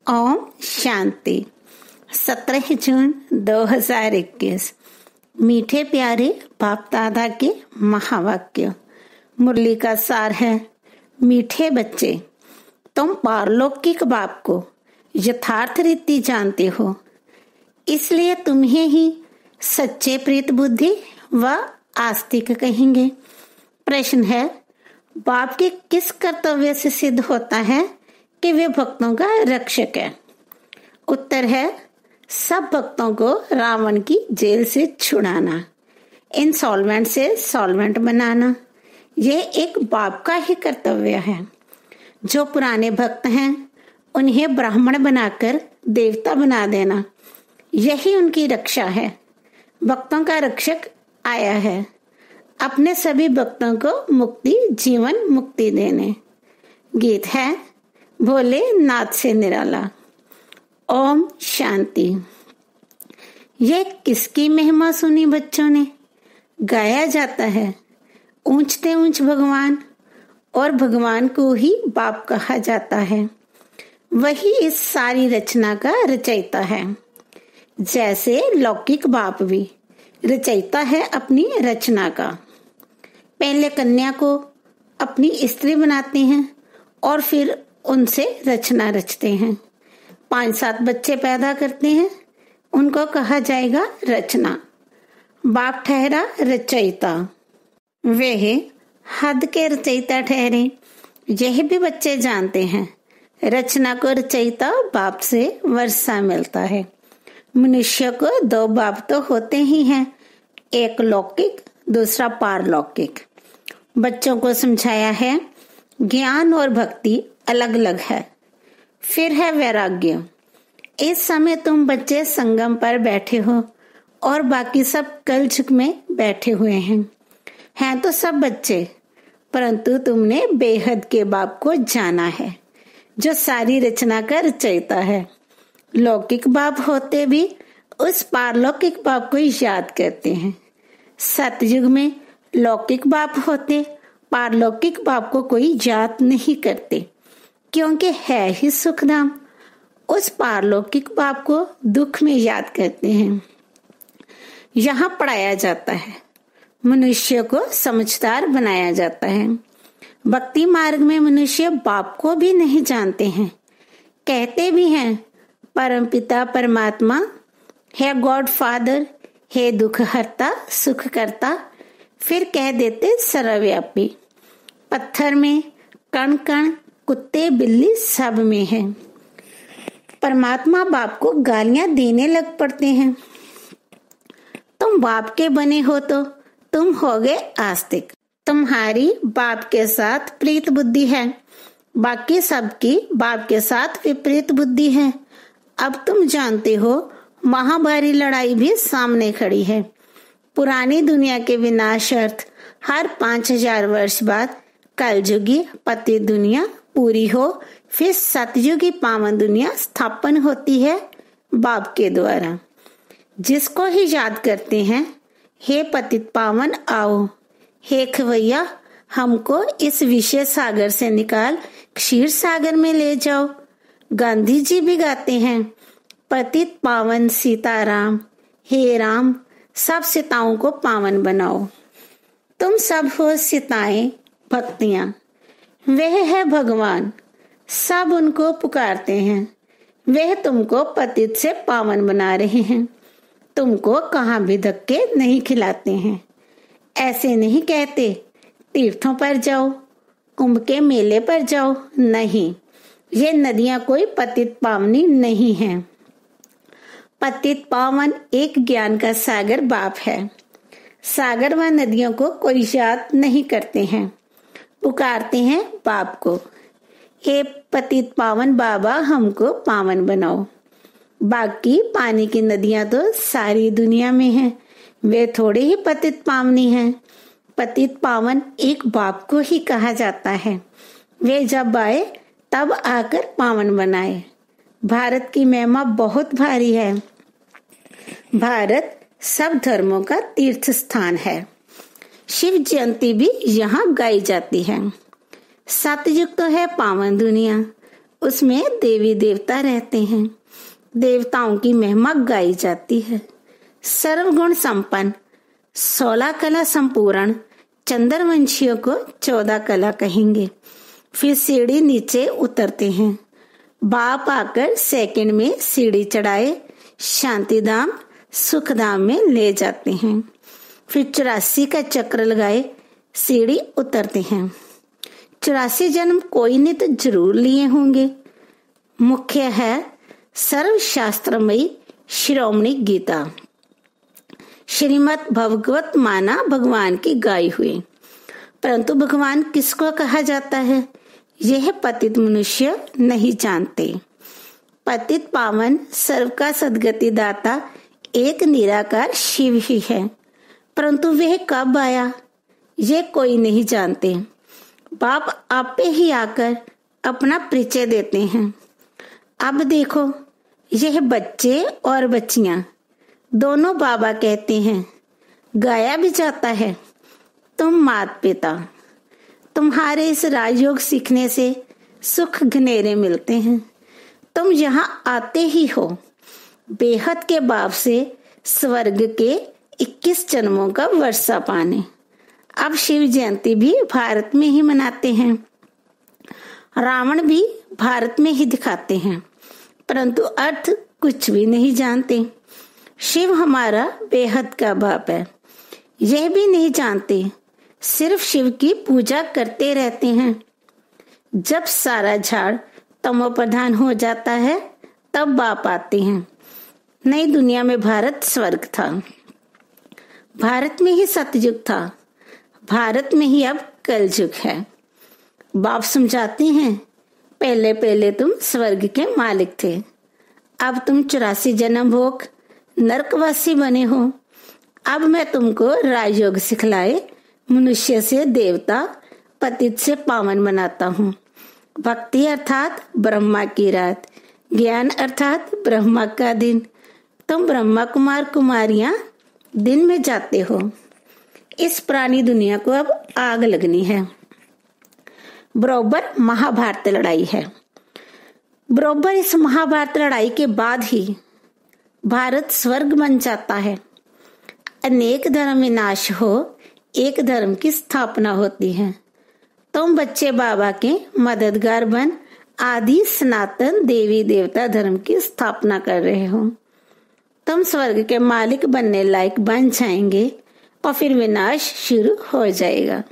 ओम शांति। 17 जून 2021। मीठे प्यारे बाप दादा के महावाक्य। मुरली का सार है, मीठे बच्चे, तुम पारलौकिक बाप को यथार्थ रीति जानते हो, इसलिए तुम्हें ही सच्चे प्रीत बुद्धि व आस्तिक कहेंगे। प्रश्न है, बाप के किस कर्तव्य से सिद्ध होता है कि वे भक्तों का रक्षक है? उत्तर है, सब भक्तों को रावण की जेल से छुड़ाना, इंसॉल्वेंट से सॉल्वेंट बनाना, ये एक बाप का ही कर्तव्य है। जो पुराने भक्त हैं उन्हें ब्राह्मण बनाकर देवता बना देना, यही उनकी रक्षा है। भक्तों का रक्षक आया है अपने सभी भक्तों को मुक्ति, जीवन मुक्ति देने। गीत है, भोले नाथ से निराला। ओम शांति। ये किसकी महिमा सुनी बच्चों ने? गाया जाता है, ऊंचते ऊंच भगवान, और भगवान को ही बाप कहा जाता है। वही इस सारी रचना का रचयिता है। जैसे लौकिक बाप भी रचयिता है अपनी रचना का। पहले कन्या को अपनी स्त्री बनाते हैं और फिर उनसे रचना रचते हैं। 5-7 बच्चे पैदा करते हैं, उनको कहा जाएगा रचना। बाप ठहरा रचयिता, वे हद के रचयिता ठहरे। यह भी बच्चे जानते हैं, रचना को रचयिता बाप से वर्षा मिलता है। मनुष्य को 2 बाप तो होते ही हैं, एक लौकिक, दूसरा पारलौकिक। बच्चों को समझाया है, ज्ञान और भक्ति अलग अलग है। फिर है वैराग्य। इस समय तुम बच्चे संगम पर बैठे हो और बाकी सब कलयुग में बैठे हुए हैं तो सब बच्चे, परंतु तुमने बेहद के बाप को जाना है, जो सारी रचना का रचयिता है। लौकिक बाप होते भी उस पारलौकिक बाप को याद करते हैं। सतयुग में लौकिक बाप होते, पारलौकिक बाप को कोई याद नहीं करते, क्योंकि है ही सुखधाम। उस पारलौकिक बाप को दुख में याद करते हैं। यहाँ पढ़ाया जाता है, मनुष्य को समझदार बनाया जाता है। भक्ति मार्ग में मनुष्य बाप को भी नहीं जानते हैं। कहते भी हैं परमपिता परमात्मा है, गॉड फादर है, दुख हरता सुख करता, फिर कह देते सर्वव्यापी। पत्थर में कण कण, कुत्ते बिल्ली सब में है। परमात्मा बाप को गालियां देने लग पड़ते हैं। तुम बाप के बने हो तो तुम हो गए आस्तिक। तुम्हारी बाप के साथ प्रीत बुद्धि है, बाकी सबकी बाप के साथ विपरीत बुद्धि है। अब तुम जानते हो, महाभारी लड़ाई भी सामने खड़ी है। पुरानी दुनिया के विनाश अर्थ हर 5000 वर्ष बाद कलयुगी पति दुनिया पूरी हो, फिर सतयुगी पावन दुनिया स्थापन होती है बाप के द्वारा। जिसको ही याद करते हैं, हे पतित पावन आओ, हे खवैया हमको इस विषय सागर से निकाल क्षीर सागर में ले जाओ। गांधी जी भी गाते हैं, पतित पावन सीताराम, हे राम सब सीताओं को पावन बनाओ। तुम सब हो सीताएं भक्तियां, वह है भगवान, सब उनको पुकारते हैं। वह तुमको पतित से पावन बना रहे हैं, तुमको कहाँ भी धक्के नहीं खिलाते हैं। ऐसे नहीं कहते तीर्थों पर जाओ, कुंभ के मेले पर जाओ, नहीं, ये नदियां कोई पतित पावनी नहीं है। पतित पावन एक ज्ञान का सागर बाप है। सागर व नदियों को कोई याद नहीं करते हैं, पुकारते हैं बाप को, हे पतित पावन बाबा हमको पावन बनाओ। बाकी पानी की नदियां तो सारी दुनिया में हैं, वे थोड़े ही पतित पावनी हैं। पतित पावन एक बाप को ही कहा जाता है। वे जब आए तब आकर पावन बनाए। भारत की महिमा बहुत भारी है। भारत सब धर्मों का तीर्थ स्थान है। शिव जयंती भी यहाँ गाई जाती है। सतयुग तो है पावन दुनिया, उसमें देवी देवता रहते हैं। देवताओं की महिमा गाई जाती है। सर्वगुण संपन्न 16 कला संपूर्ण चंद्रवंशियों को 14 कला कहेंगे। फिर सीढ़ी नीचे उतरते हैं। बाप आकर सेकंड में सीढ़ी चढ़ाए शांतिधाम सुखधाम में ले जाते हैं। फिर 84 का चक्र लगाए सीढ़ी उतरते हैं। 84 जन्म कोई ने तो जरूर लिए होंगे। मुख्य है सर्वशास्त्रमयी शिरोमणि गीता, श्रीमद् भगवत माना भगवान की गाई हुई। परंतु भगवान किसको कहा जाता है, यह पतित मनुष्य नहीं जानते। पतित पावन सर्व का सदगति दाता एक निराकार शिव ही है, परंतु वह कब आया ये कोई नहीं जानते। बाप आपे ही आकर अपना परिचय देते हैं। अब देखो, यह बच्चे और बच्चियां दोनों बाबा कहते हैं। गाया भी जाता है, तुम माता पिता, तुम्हारे इस राजयोग सीखने से सुख घनेरे मिलते हैं। तुम यहाँ आते ही हो बेहद के बाप से स्वर्ग के 21 जन्मों का वर्षा पाने। अब शिव जयंती भी भारत में ही मनाते हैं, रावण भी भारत में ही दिखाते हैं, परंतु अर्थ कुछ भी नहीं जानते। शिव हमारा बेहद का बाप है, यह भी नहीं जानते, सिर्फ शिव की पूजा करते रहते हैं। जब सारा झाड़ तमो प्रधान हो जाता है तब बाप आते हैं। नई दुनिया में भारत स्वर्ग था, भारत में ही सतयुग था, भारत में ही अब कलयुग है। बाप समझाते हैं, पहले पहले तुम स्वर्ग के मालिक थे, अब तुम 84 जन्म भोग नरकवासी बने हो। अब मैं तुमको राजयोग सिखलाए मनुष्य से देवता, पतित से पावन बनाता हूँ। भक्ति अर्थात ब्रह्मा की रात, ज्ञान अर्थात ब्रह्मा का दिन। तुम ब्रह्मा कुमार कुमारियां दिन में जाते हो। इस पुरानी दुनिया को अब आग लगनी है। बरोबर महाभारत लड़ाई है। बरोबर इस महाभारत लड़ाई के बाद ही भारत स्वर्ग बन जाता है। अनेक धर्म विनाश हो, एक धर्म की स्थापना होती है। तुम बच्चे बाबा के मददगार बन आदि सनातन देवी देवता धर्म की स्थापना कर रहे हो। तुम स्वर्ग के मालिक बनने लायक बन जाएंगे और फिर विनाश शुरू हो जाएगा।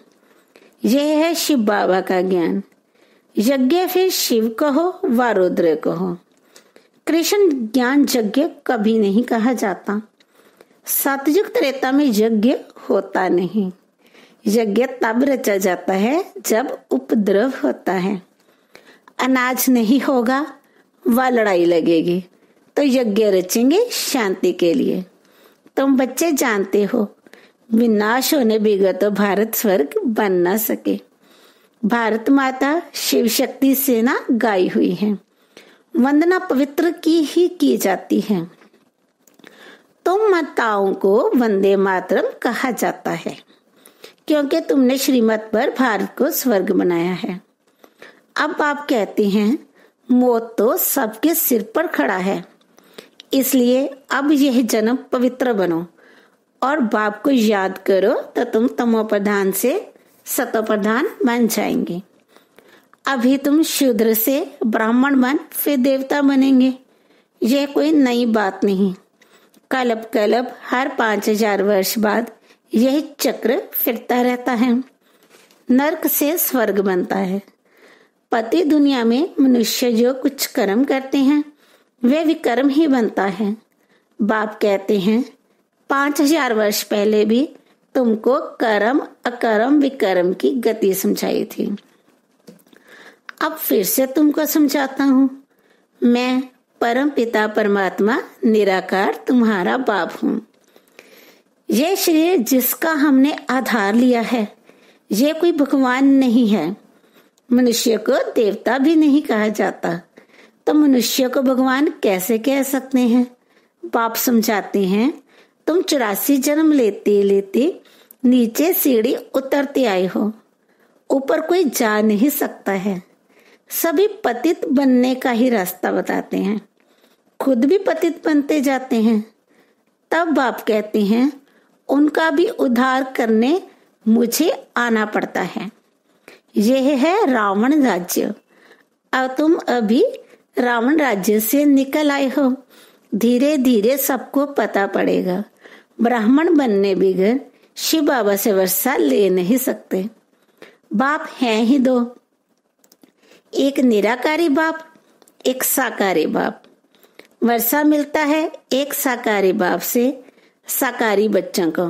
यह है शिव बाबा का ज्ञान। यज्ञ फिर शिव कहो व रुद्र कहो, कृष्ण ज्ञान यज्ञ कभी नहीं कहा जाता। सतयुग त्रेता में यज्ञ होता नहीं। यज्ञ तब रचा जाता है जब उपद्रव होता है। अनाज नहीं होगा व लड़ाई लगेगी तो यज्ञ रचेंगे शांति के लिए। तुम बच्चे जानते हो, विनाश होने बिगड़ तो भारत स्वर्ग बन न सके। भारत माता शिव शक्ति सेना गाई हुई है, वंदना पवित्र की ही की जाती है। तुम माताओं को वंदे मातरम कहा जाता है क्योंकि तुमने श्रीमत पर भारत को स्वर्ग बनाया है। अब आप कहते हैं मौत तो सबके सिर पर खड़ा है, इसलिए अब यह जन्म पवित्र बनो और बाप को याद करो तो तुम तमो प्रधान से सतो प्रधान बन जाएंगे। अभी तुम शूद्र से ब्राह्मण बन फिर देवता बनेंगे। यह कोई नई बात नहीं। कल्प कल्प हर 5000 वर्ष बाद यह चक्र फिरता रहता है। नरक से स्वर्ग बनता है। पति दुनिया में मनुष्य जो कुछ कर्म करते हैं वे विकर्म ही बनता है। बाप कहते हैं 5000 वर्ष पहले भी तुमको कर्म अकर्म विकर्म की गति समझाई थी। अब फिर से तुमको समझाता हूँ। मैं परम पिता परमात्मा निराकार तुम्हारा बाप हूँ। यह शरीर जिसका हमने आधार लिया है ये कोई भगवान नहीं है। मनुष्य को देवता भी नहीं कहा जाता, तो मनुष्य को भगवान कैसे कह सकते हैं। बाप समझाते हैं तुम 84 जन्म लेते लेते नीचे सीढ़ी उतरते आए हो, ऊपर कोई जा नहीं सकता है। सभी पतित बनने का ही रास्ता बताते हैं, खुद भी पतित बनते जाते हैं। तब बाप कहते हैं उनका भी उद्धार करने मुझे आना पड़ता है। यह है रावण राज्य। अब तुम अभी रावण राज्य से निकल आए हो। धीरे धीरे सबको पता पड़ेगा, ब्राह्मण बनने बगैर शिव बाबा से वर्षा ले नहीं सकते। बाप हैं ही दो, एक निराकारी बाप, एक साकारी बाप। वर्षा मिलता है एक साकारी बाप से साकारी बच्चों को,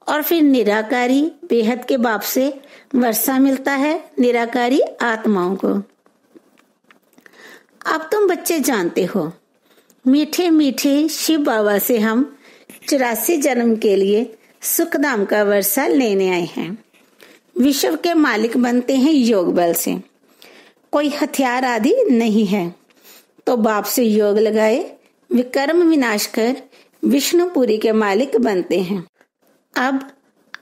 और फिर निराकारी बेहद के बाप से वर्षा मिलता है निराकारी आत्माओं को। अब तुम बच्चे जानते हो, मीठे मीठे शिव बाबा से हम 84 जन्म के लिए सुखधाम का वर्षा लेने आए हैं। विश्व के मालिक बनते हैं योग बल से, कोई हथियार आदि नहीं है। तो बाप से योग लगाए विकर्म विनाश कर विष्णुपुरी के मालिक बनते हैं। अब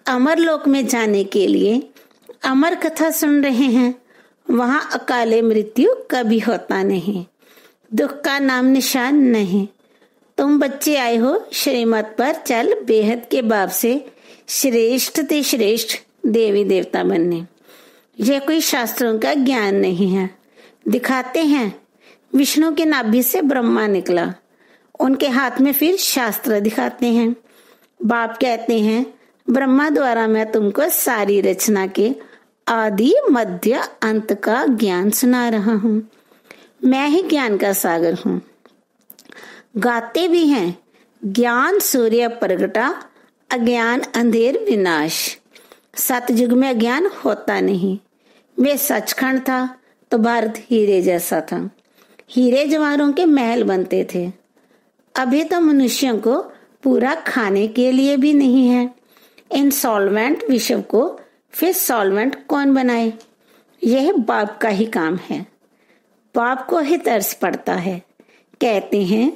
अमर लोक में जाने के लिए अमर कथा सुन रहे हैं। वहां अकाले मृत्यु कभी होता नहीं, दुख का नाम निशान नहीं। तुम बच्चे आए हो श्रीमत पर चल बेहद के बाप से श्रेष्ठ ते श्रेष्ठ देवी देवता बनने। यह कोई शास्त्रों का ज्ञान नहीं है। दिखाते हैं विष्णु के नाभि से ब्रह्मा निकला, उनके हाथ में फिर शास्त्र दिखाते हैं। बाप कहते हैं ब्रह्मा द्वारा मैं तुमको सारी रचना के आदि मध्य अंत का ज्ञान सुना रहा हूँ। मैं ही ज्ञान का सागर हूँ। गाते भी हैं ज्ञान सूर्य प्रगटा, अज्ञान अंधेर विनाश। सतयुग में अज्ञान होता नहीं। वे सचखंड था तो भारत हीरे जैसा था। हीरे जवाहरों के महल बनते थे। अभी तो मनुष्यों को पूरा खाने के लिए भी नहीं है। इंसॉल्वेंट विश्व को फिर सॉल्वेंट कौन बनाए? यह बाप का ही काम है। बाप को ही तरस पड़ता है। कहते हैं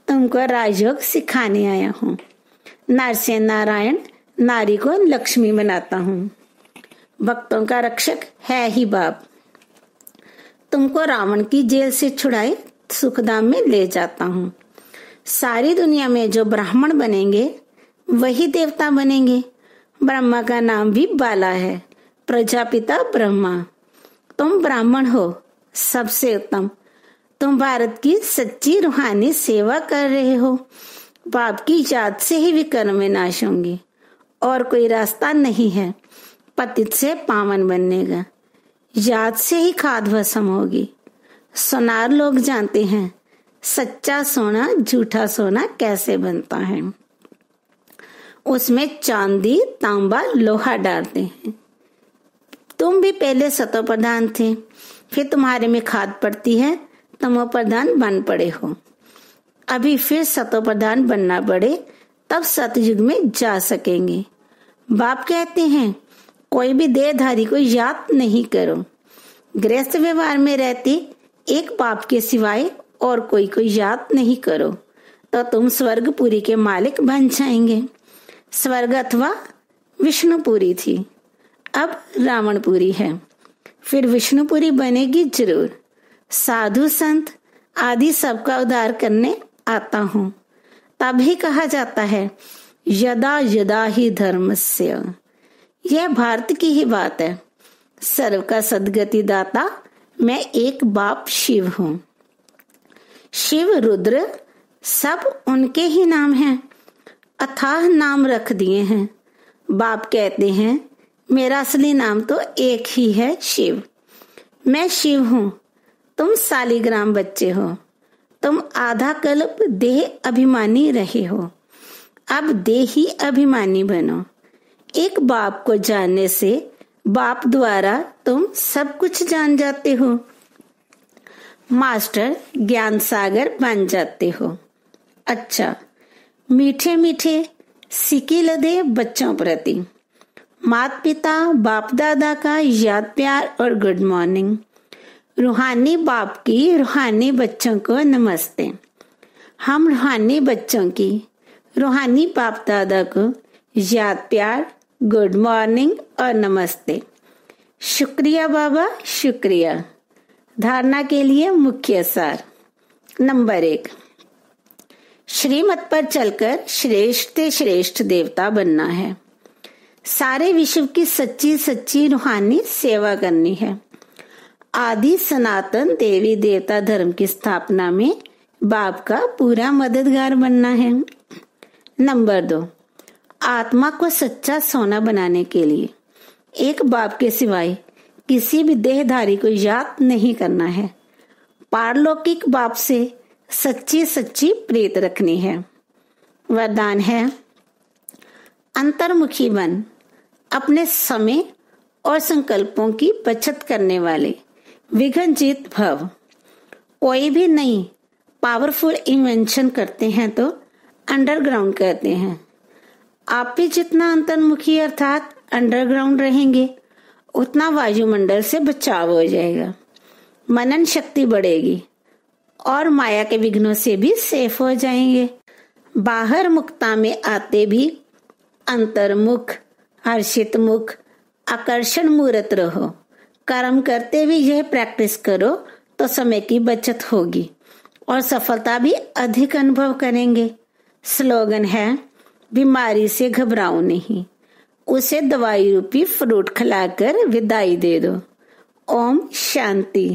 तुमको राजयोग सिखाने आया हूँ। नर से नारायण, नारी को लक्ष्मी बनाता हूँ। भक्तों का रक्षक है ही बाप। तुमको रावण की जेल से छुड़ाए सुखधाम में ले जाता हूँ। सारी दुनिया में जो ब्राह्मण बनेंगे वही देवता बनेंगे। ब्रह्मा का नाम भी बाला है, प्रजापिता ब्रह्मा। तुम ब्राह्मण हो, सबसे उत्तम। तुम भारत की सच्ची रूहानी सेवा कर रहे हो। बाप की याद से ही विकर्म विनाश होंगे, और कोई रास्ता नहीं है पतित से पावन बनने का। याद से ही खाद भस्म होगी। सोनार लोग जानते हैं सच्चा सोना झूठा सोना कैसे बनता है। उसमें चांदी तांबा लोहा डालते हैं। तुम भी पहले सतो प्रधान थे, फिर तुम्हारे में खाद पड़ती है, तमो प्रधान बन पड़े हो। अभी फिर सतो प्रधान बनना पड़े, तब सतयुग में जा सकेंगे। बाप कहते हैं कोई भी देहधारी को याद नहीं करो। गृहस्थ व्यवहार में रहते एक बाप के सिवाय और कोई को याद नहीं करो, तो तुम स्वर्गपुरी के मालिक बन जाएंगे। स्वर्ग अथवा विष्णुपुरी थी, अब रावणपुरी है, फिर विष्णुपुरी बनेगी जरूर। साधु संत आदि सबका उद्धार करने आता हूँ। तभी कहा जाता है यदा यदा ही धर्मस्य। यह भारत की ही बात है। सर्व का सद्गति दाता मैं एक बाप शिव हूँ। शिव रुद्र सब उनके ही नाम हैं, अथाह नाम रख दिए हैं। बाप कहते हैं मेरा असली नाम तो एक ही है, शिव। मैं शिव हूँ, तुम सालीग्राम बच्चे हो। तुम आधा कल्प देह अभिमानी रहे हो, अब देही अभिमानी बनो। एक बाप को जानने से बाप द्वारा तुम सब कुछ जान जाते हो। मास्टर ज्ञान सागर बन जाते हो। अच्छा, मीठे मीठे सिकी लदे बच्चों प्रति माता पिता बाप दादा का याद प्यार और गुड मॉर्निंग। रूहानी बाप की रूहानी बच्चों को नमस्ते। हम रूहानी बच्चों की रूहानी बाप दादा को याद प्यार, गुड मॉर्निंग और नमस्ते। शुक्रिया बाबा, शुक्रिया। धारणा के लिए मुख्य सार। नंबर 1, श्रीमत पर चलकर श्रेष्ठ से श्रेष्ठ देवता बनना है। सारे विश्व की सच्ची सच्ची रूहानी सेवा करनी है। आदि सनातन देवी देवता धर्म की स्थापना में बाप का पूरा मददगार बनना है। नंबर 2, आत्मा को सच्चा सोना बनाने के लिए एक बाप के सिवाय किसी भी देहधारी को याद नहीं करना है। पारलौकिक बाप से सच्ची सच्ची प्रीत रखनी है। वरदान है, अंतर्मुखी बन अपने समय और संकल्पों की बचत करने वाले विघ्नजीत भव। कोई भी नई पावरफुल इन्वेंशन करते हैं तो अंडरग्राउंड करते हैं। आप भी जितना अंतर्मुखी अर्थात अंडरग्राउंड रहेंगे उतना वायुमंडल से बचाव हो जाएगा, मनन शक्ति बढ़ेगी और माया के विघ्नों से भी सेफ हो जाएंगे। बाहर मुक्ता में आते भी अंतर्मुख हर्षित मुख आकर्षण मूर्त रहो। कर्म करते भी यह प्रैक्टिस करो तो समय की बचत होगी और सफलता भी अधिक अनुभव करेंगे। स्लोगन है, बीमारी से घबराओ नहीं, उसे दवाई रूपी फ्रूट खिलाकर विदाई दे दो। ओम शांति।